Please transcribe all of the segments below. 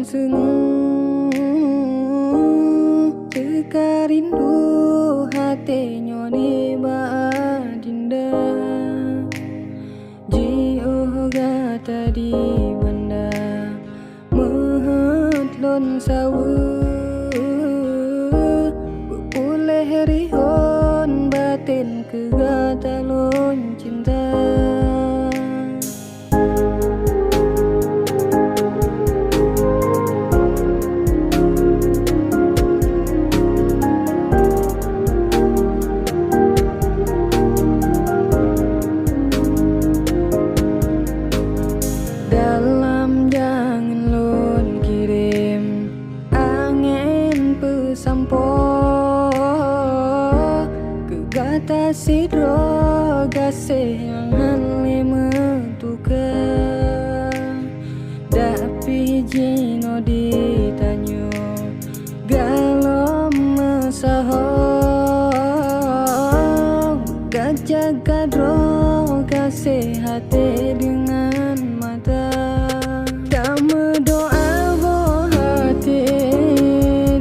semu teka rindu hatinya di badinda jio gata di benda mehetlon sawu boleh rihon batin ke gata lon cinta. Dalam jangan lon kirim angin pesampo ke gata sidro gasih yang lima tukang tapi jino ditanyo galom mesaho gajah gadro gasih hati dengan mata tak berdoa boh hati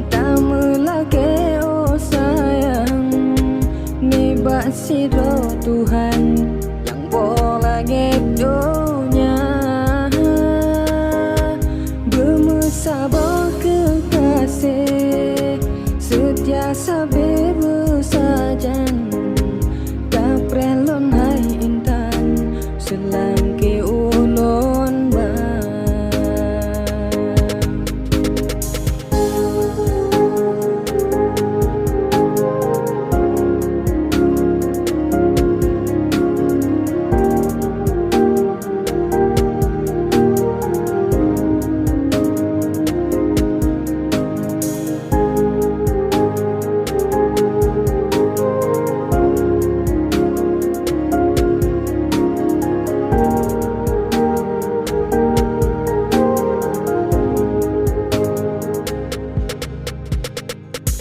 tak melake oh sayang nibak sidro Tuhan yang boleh dunia bermesabah kekasih setia sabar bersajan tak prelon hai intan selangke ulon ba.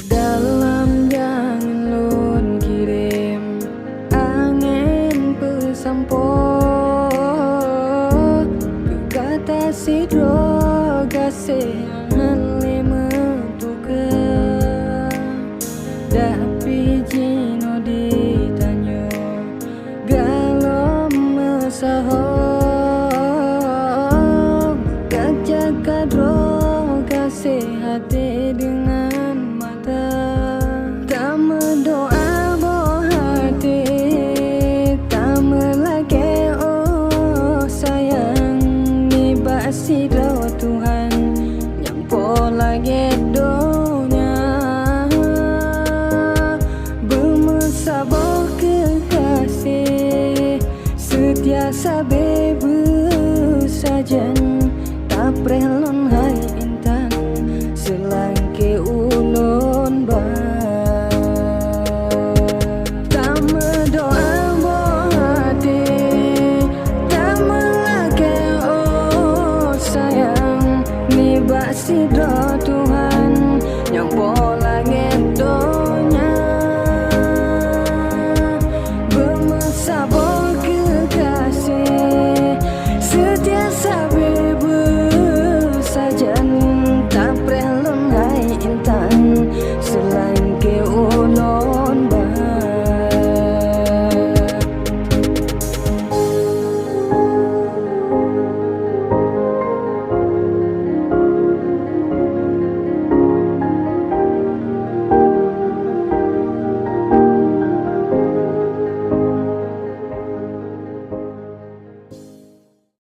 Dalam jangan lon kirim angin pesampo ke kata sidro gasih yang lima tukang tapi jino ditanyo galom mesaho gajah kadro gasih hati dengan mata tak mendoa boh hati tak melake oh sayang nibak sidro Tuhan yang pola gedonya bermesabah kekasih setia sabar bersajan tak prelon hai